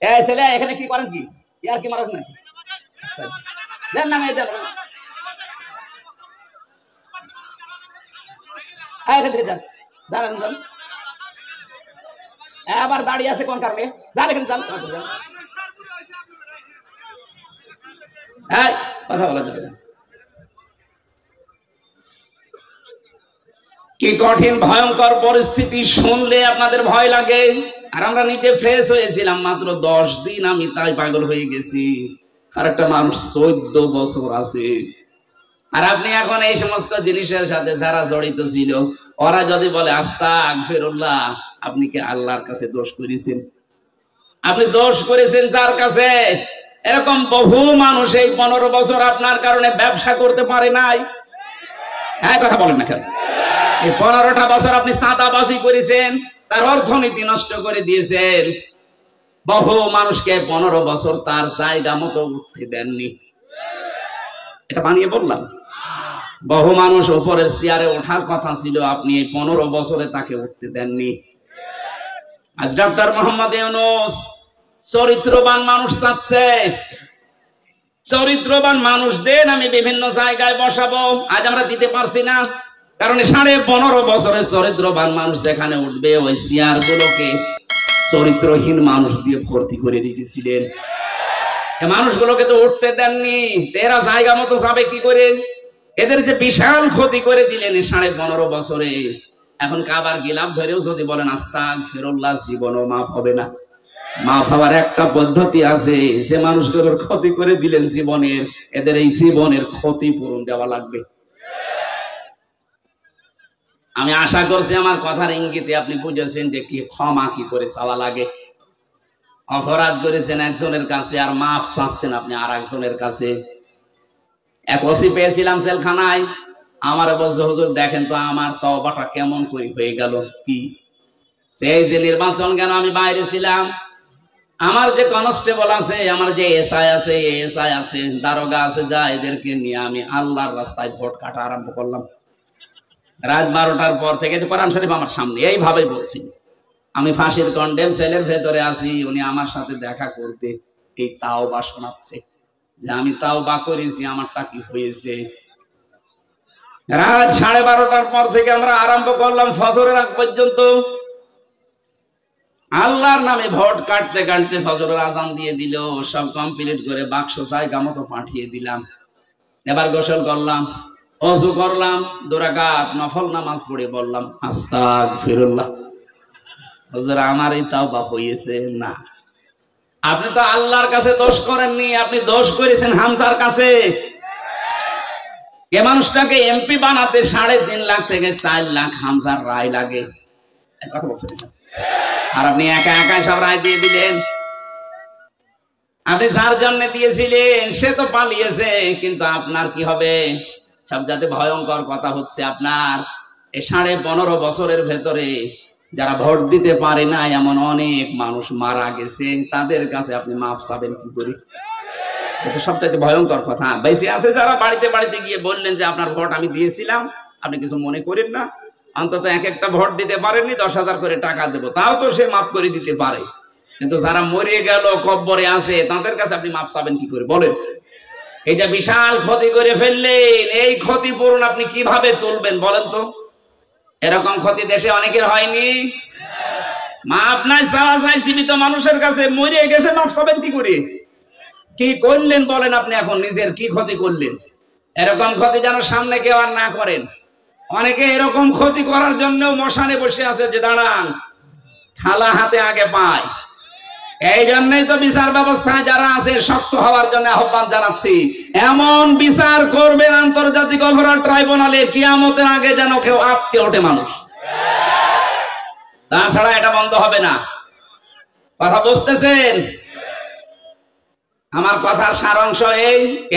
এই ছেলে এখানে কি করেন কি ইয়ার কি মারাস নাকি দেন না মেয়ে দেন এখান থেকে যান জানেন যান আবার দাঁড়িয়ে আছে কোন কারণে যান এখানে যান কথা বলা যাবে না কি কঠিন ভয়ঙ্কর পরিস্থিতি শুনলে আপনাদের ভয় লাগে আর আমরা নিজে ফ্রেশ হয়েছিলাম মাত্র 10 দিন আমি তাই পাগল হয়ে গেছি আর একটা মানুষ 14 বছর আছে আর আপনি এখন এই সমস্ত জিনিসের সাথে যারা জড়িত ছিল ওরা যদি বলে আস্তাগফিরুল্লাহ আপনি কি আল্লাহর কাছে দোষ করেছেন আপনি দোষ করেছেন যার কাছে এরকম বহু মানুষ এই 15 বছর আপনার কারণে ব্যবসা করতে পারে নাই হ্যাঁ কথা বলেন না কেন এই 15টা বছর আপনি চাঁদাবাজি করেছেন তার অর্থনীতি নষ্ট করে দিয়েছেন বহু মানুষকে 15 বছর তার জায়গা মতো উঠতে দেননি এটা বানিয়ে বললাম বহু মানুষ উপরের চেয়ারে ওঠার কথা ছিল আপনি এই 15 বছরে তাকে উঠতে দেননি আজ ডক্টর মোহাম্মদ ইউনূস চরিত্রবান মানুষ চাচ্ছে চরিত্রবান মানুষ দেন আমি বিভিন্ন জায়গায় বসাবো আজ আমরা দিতে পারছি না কারণ 15.5 বছরের চরিত্রবান মানুষ যেখানে উঠবে ওই চেয়ার গুলোকে চরিত্রহীন মানুষ দিয়ে ভর্তি করে দিয়েছিলেন মানুষগুলোকে তো উঠতে দেননি এরা জায়গা মতো যাবে কি করে এদের যে বিশাল ক্ষতি করে দিলেন 15.5 বছরে এখন কাবার গিলাফ ধরেও যদি বলেন আস্তাগফিরুল্লাহ জীবনও মাফ হবে না মাফ হওয়ার একটা পদ্ধতি আছে যে মানুষগুলোর ক্ষতি করে দিলেন জীবনের এদের এই জীবনের ক্ষতিপূরণ দেওয়া লাগবে আমি আশা করছি আমার কথার ইঙ্গিতে আপনি বুঝেছেন যে কি ক্ষমা কি করে চাওয়া লাগে অপরাধ করেছেন একজনের কাছে আর মাফ চাচ্ছেন আপনি আর একজনের কাছে এক ওসি পেয়েছিলাম জেলখানায় আমার বলছে হুজুর দেখেন তো আমার তওবাটা কেমন করে হয়ে গেল কি সেই যে নির্বাচন কেন আমি বাইরে ছিলাম আমার যে কনস্টেবল আছে আমার যে এসআই আছে এসআই আছে দারোগা আছে যা এদেরকে নিয়ে আমি আল্লাহর রাস্তায় ভোট কাটা আরম্ভ করলাম রাত 12টার পর থেকে কোরআন শরীফ আমার সামনে এইভাবে বলছি আমি ফাঁসির কন্ডেম সেলের ভেতরে আছি উনি আমার সাথে দেখা করতে এই তাওবা শোনাচ্ছে যে আমি তাওবা করেছি আমারটা কি হয়েছে রাত 12:30টার পর থেকে আমরা আরম্ভ করলাম ফজরের আগ পর্যন্ত আল্লাহর নামে ভোট কাটতে কাটতে ফজরের আজান দিয়ে দিল সব কমপ্লিট করে বাক্স জায়গা মতো পাঠিয়ে দিলাম এবার গোসল করলাম ওযু করলাম 2 রাকাত নফল নামাজ পড়ে বললাম আস্তাগফিরুল্লাহ হুজুর আমারই তাওবা হয়েছে না আপনি তো আল্লাহর কাছে দোষ করেননি আপনি দোষ করেছেন হামজার কাছে এই মানুষটাকে এমপি বানাতে 3.5 লাখ থেকে 4 লাখ হামজার রায় লাগে কথা বলছেন আর আপনি একা একা সব রায় দিয়ে দিলেন আপনি যার জন্য দিয়েছিলেন সে তো পালিয়েছে কিন্তু আপনার কি হবে সবচেয়ে ভয়ঙ্কর কথা হচ্ছে আপনার এই 15.5 বছরের ভেতরে যারা ভোট দিতে পারে না এমন অনেক মানুষ মারা গেছে তাদের কাছে আপনি মাফ চাবেন কি করে এটা সবচেয়ে ভয়ঙ্কর কথা বেশি আছে যারা বাড়িতে বাড়িতে গিয়ে বললেন যে আপনার ভোট আমি দিয়েছিলাম আপনি কিছু মনে করেন না অন্তত এক একটা ভোট দিতে পারেননি 10,000 করে টাকা দেবো তাও তো সে মাফ করে দিতে পারে কিন্তু যারা মরে গেল কবরে আছে তাদের কাছে আপনি মাফ চাবেন কি করে বলেন এইটা বিশাল ক্ষতি করে ফেললেন এই ক্ষতিপূরণ আপনি কিভাবে তুলবেন বলেন তো এরকম ক্ষতি দেশে অনেকের হয়নি মাফ নাই চাওয়া যায় জীবিত মানুষের কাছে মরে গেছে মাফ চাবেন কি করে কি করলেন বলেন আপনি এখন নিজের কি ক্ষতি করলেন এরকম ক্ষতি যেন সামনে কেউ আর না করেন অনেকে এরকম ক্ষতি করার জন্য মশানে বসে আছে যে দাঁড়ান থালা হাতে আগে পায় এই জন্যই তো বিচার ব্যবস্থায় যারা আছে শক্ত হওয়ার জন্য আহ্বান জানাচ্ছি এমন বিচার করবেন আন্তর্জাতিক অপরাধ ট্রাইব্যুনালে কিয়ামতের আগে যেন কেউ আটকে ওঠে মানুষ তাছাড়া এটা বন্ধ হবে না কথা বুঝতেছেন আমার কথার সারাংশ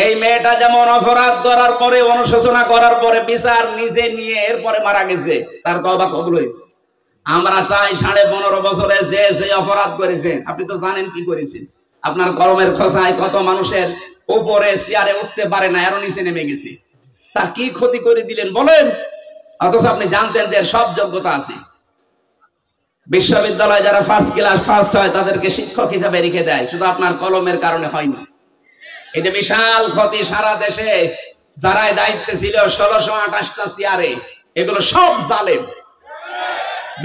এই মেয়েটা যেমন অপরাধ করার পরে অনুশোচনা করার পরে বিচার নিজে নিয়ে এরপরে মারা গেছে তার তওবা কবুল হয়েছে আমরা চাই 15.5 বছরে যে অপরাধ করেছেন আপনি তো জানেন কি করেছেন আপনার কলমের খোঁচায় কত মানুষের উপরে চেয়ারে উঠতে পারে না এর নিচে নেমে গেছে তার কি ক্ষতি করে দিলেন বলেন অথচ আপনি জানতেন যে সব যোগ্যতা আছে বিশ্ববিদ্যালয়ে যারা ফার্স্ট ক্লাস ফার্স্ট হয় তাদেরকে শিক্ষক হিসাবে রেখে দেয়, শুধু আপনার কলমের কারণে হয়নি। এই যে বিশাল ক্ষতি সারা দেশে যারা দায়িত্বে ছিল 1628টা চেয়ারে, এগুলো সব জালেম।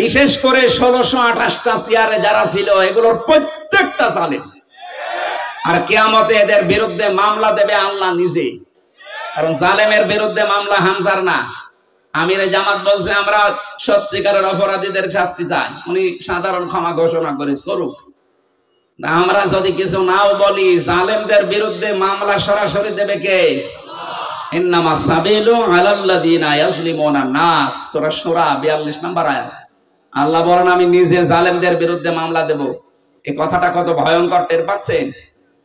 বিশেষ করে 1628টা চেয়ারে যারা ছিল এগুলোর প্রত্যেকটা জালেম। আর কিয়ামতে এদের বিরুদ্ধে মামলা দেবে আল্লাহ নিজে, কারণ জালেমের বিরুদ্ধে মামলা হামজার না। আমিরে জামাত বলছে আমরা সত্যিকারের অপরাধীদের শাস্তি চাই, উনি সাধারণ ক্ষমা ঘোষণা করে করুক। আমরা যদি কিছু নাও বলি, জালেমদের বিরুদ্ধে মামলা সরাসরি দেবে কে? ইন্নামাস সাবিলু আলাল্লাযিনা ইয়াজলিমুনা নাস, সূরা শূরা 42 নম্বর আয়াত। আল্লাহ বলেন আমি নিজে জালেমদের বিরুদ্ধে মামলা দেব। এই কথাটা কত ভয়ঙ্কর টের পাচ্ছেন?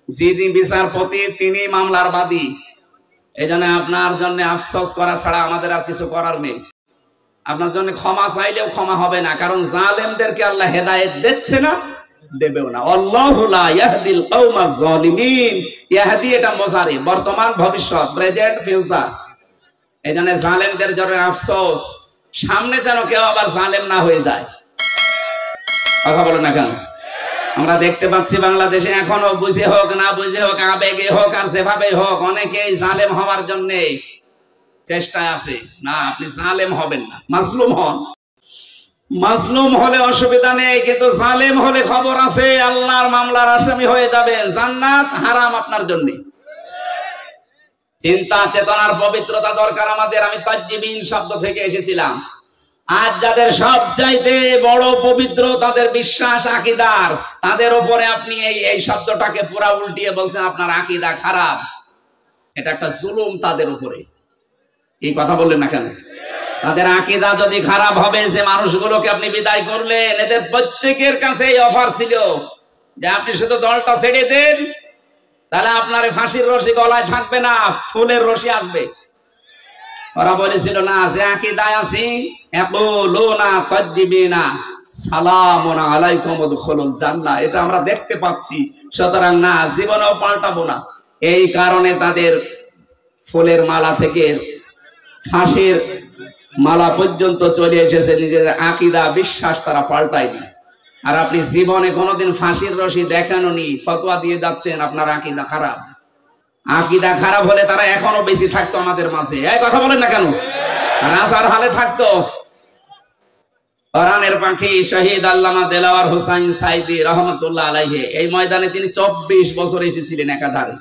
যিনি বিচারপতি তিনি মামলার বাদী। এজন্য আপনার জন্য আফসোস করা ছাড়া আমাদের আর কিছু করার নেই। আপনার জন্য ক্ষমা চাইলেও ক্ষমা হবে না, কারণ জালেমদেরকে আল্লাহ হেদায়েত দিচ্ছে না, দেবেও না। আল্লাহু লা ইয়াহদিল কওমাজ জালিমিন। ইয়াহদি এটা মুজারি, বর্তমান ভবিষ্যৎ, প্রেজেন্ট ফিউচার। এজন্য জালেমদের জন্য আফসোস, সামনে যেন কেউ আবার জালেম না হয়ে যায়। কথা বলেন না কেন? আমরা দেখতে পাচ্ছি বাংলাদেশে এখনো বুঝে হোক না বুঝে হোক, আবেগে হোক আর যেভাবে হোক, অনেকেই জালেম হওয়ার জন্য চেষ্টায় আছে। না, আপনি জালেম হবেন না, মাজলুম হন। মাজলুম হলে অসুবিধা নেই, কিন্তু জালেম হলে খবর আছে, আল্লাহর মামলার আসামি হয়ে যাবেন। জান্নাত হারাম আপনার জন্য। চিন্তা চেতনার পবিত্রতা দরকার আমাদের। আমি তাজ্জিবিন শব্দ থেকে এসেছিলাম। আজ যাদের সবচাইতে বড় পবিত্র তাদের বিশ্বাস আকীদার, তাদের উপরে আপনি এই শব্দটাকে পুরা উল্টিয়ে বলছেন আপনার আকীদা খারাপ। এটা একটা জুলুম তাদের উপরে। এই কথা বললেন না কেন? তাদের আকীদা যদি খারাপ হবে, যে মানুষগুলোকে আপনি বিদায় করলেন, এদের প্রত্যেকের কাছে এই অফার ছিল যে আপনি শুধু দলটা ছেড়ে দেন, তাহলে আপনার ফাঁসির রশি গলায় থাকবে না, ফুলের রশি আসবে। ওরা বলেছিল না, যে আকীদায় আছি ইয়াকুলুনা তাজ্জিবিনা সালামুন আলাইকুম উদখুলুল জান্নাহ, এটা আমরা দেখতে পাচ্ছি, সুতরাং না, জীবনেও পাল্টাবো না। এই কারণে তাদের ফুলের মালা থেকে ফাঁসির মালা পর্যন্ত চলে এসেছে, নিজের আকীদা বিশ্বাস তারা পাল্টায়নি। আর আপনি জীবনে কোনোদিন ফাঁসির রশি দেখানোনি, ফতোয়া দিয়ে যাচ্ছেন আপনার আকীদা খারাপ। আকীদা খারাপ হলে তারা এখনো বেশি থাকতো আমাদের মাঝে। এই কথা বলেন না কেন? রাজার হালে থাকতো। কোরআনের পাখি শহীদ আল্লামা দেলাওয়ার হোসাইন সাইদি রহমাতুল্লাহ আলাইহি, এই ময়দানে তিনি 24 বছর এসেছিলেন একাধারে।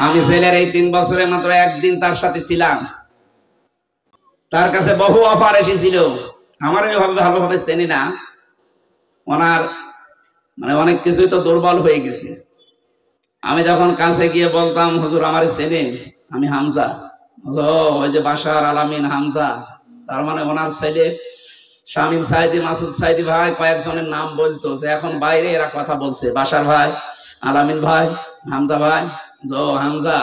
আমি জেলের এই 3 বছরে মাত্র একদিন তার সাথে ছিলাম। তার কাছে বহু অফার এসেছিল। আমার এইভাবে ভালোভাবে চেনি না, ওনার মানে অনেক কিছুই তো দুর্বল হয়ে গেছে। আমি যখন কাছে গিয়ে বলতাম, হুজুর আমার চেনেন, আমি হামজা। ওই যে বাশার আলামিন হামজা, তার মানে ওনার ছেলে শামীম সাইদি, মাসুদ সাইদি ভাই, কয়েকজনের নাম বলতো, যে এখন বাইরে এরা কথা বলছে, বাশার ভাই, আলামিন ভাই, হামজা ভাই। হামজা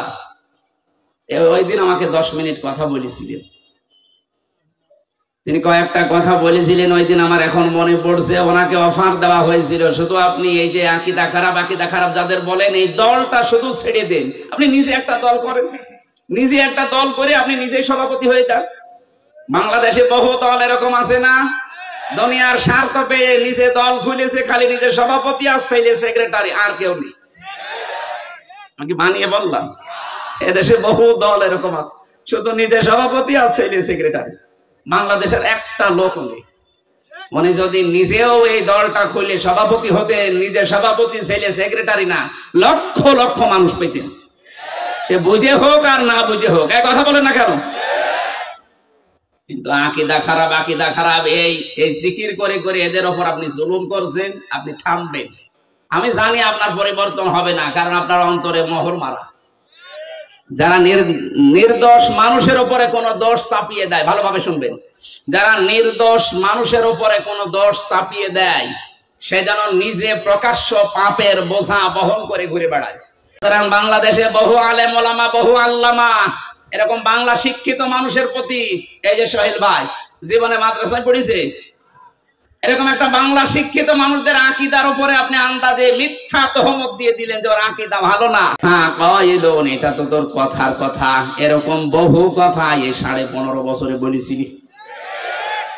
ওই দিন আমাকে 10 মিনিট কথা বলেছিলেন। তিনি কয়েকটা কথা বলেছিলেন ওই দিন, আমার এখন মনে পড়ছে। ওনাকে অফার দেওয়া হয়েছিল, শুধু আপনি এই যে আকীদা খারাপ যাদের বলেন, এই দলটা শুধু ছেড়ে দেন, আপনি নিজে একটা দল করেন, নিজে একটা দল করে আপনি নিজেই সভাপতি হয়ে যান। বাংলাদেশে বহু দল এরকম আছে না, দুনিয়ার স্বার্থ পেয়ে নিজে দল খুলেছে, খালি নিজের সভাপতি আর ছেলে সেক্রেটারি, আর কেউ নেই। আমি বানিয়ে বললাম, এদেশে বহু দল এরকম আছে, শুধু নিজের সভাপতি আর ছেলে সেক্রেটারি। বাংলাদেশের একটা লোক নেই। উনি যদি নিজেও এই দলটা খুলে সভাপতি হতেন, নিজের সভাপতি ছেলে সেক্রেটারি না, লক্ষ লক্ষ মানুষ পেতেন, সে বুঝে হোক আর না বুঝে হোক। এই কথা বলেন না কেন? কিন্তু আকীদা খারাপ, এই জিকির করে করে এদের ওপর আপনি জুলুম করছেন, আপনি থামবেন। আমি জানি আপনার পরিবর্তন হবে না, কারণ আপনার অন্তরে মোহর মারা। যারা নির্দোষ মানুষের উপরে কোনো দোষ চাপিয়ে দেয়, ভালোভাবে শুনবেন, যারা নির্দোষ মানুষের উপরে কোনো দোষ চাপিয়ে দেয়, সে যেন নিজে প্রকাশ্য পাপের বোঝা বহন করে ঘুরে বেড়ায়। সুতরাং বাংলাদেশে বহু আলেম ওলামা, বহু আল্লামা, এরকম বাংলা শিক্ষিত মানুষের প্রতি, এই যে সোহেল ভাই জীবনে মাদ্রাসায় পড়েছে, এরকম একটা বাংলা শিক্ষিত মানুষদের আকীদার উপরে আপনি আন্দাজে মিথ্যা তহমত দিয়ে দিলেন যে ওর আকীদা ভালো না। হ্যাঁ কইলুন, এটা তো তোর কথার কথা। এরকম বহু কথা এই 15.5 বছরে বলেছিলি।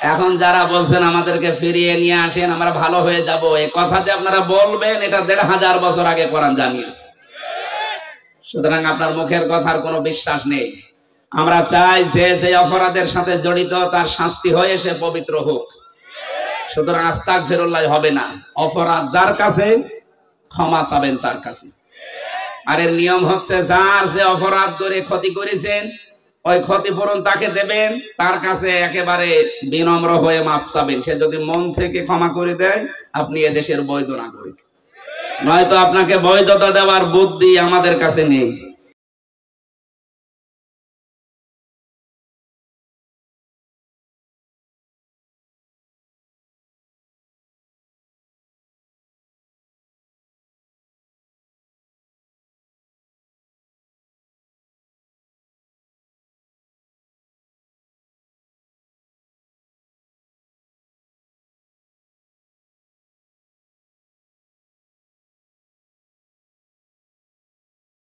এখন যারা বলছেন আমাদেরকে ফিরিয়ে নিয়ে আসেন, আমরা ভালো হয়ে যাব, এই কথা যে আপনারা বলবেন এটা 1500 বছর আগে কোরআন জানিয়েছে। সুতরাং আপনার মুখের কথার কোনো বিশ্বাস নেই। আমরা চাই যে যে অপরাধের সাথে জড়িত তার শাস্তি হয়ে সে পবিত্র হোক। সুতরাং আস্তাগফিরুল্লাহ হবে না, অপরাধ যার কাছে ক্ষমা চাবেন তার কাছে। আর এর নিয়ম হচ্ছে যার যে অপরাধ করে ক্ষতি করেছেন ওই ক্ষতিপূরণ তাকে দেবেন, তার কাছে একেবারে বিনম্র হয়ে মাপ চাবেন। সে যদি মন থেকে ক্ষমা করে দেয় আপনি এদেশের বৈধ নাগরিক, নয়তো আপনাকে বৈধতা দেওয়ার বুদ্ধি আমাদের কাছে নেই।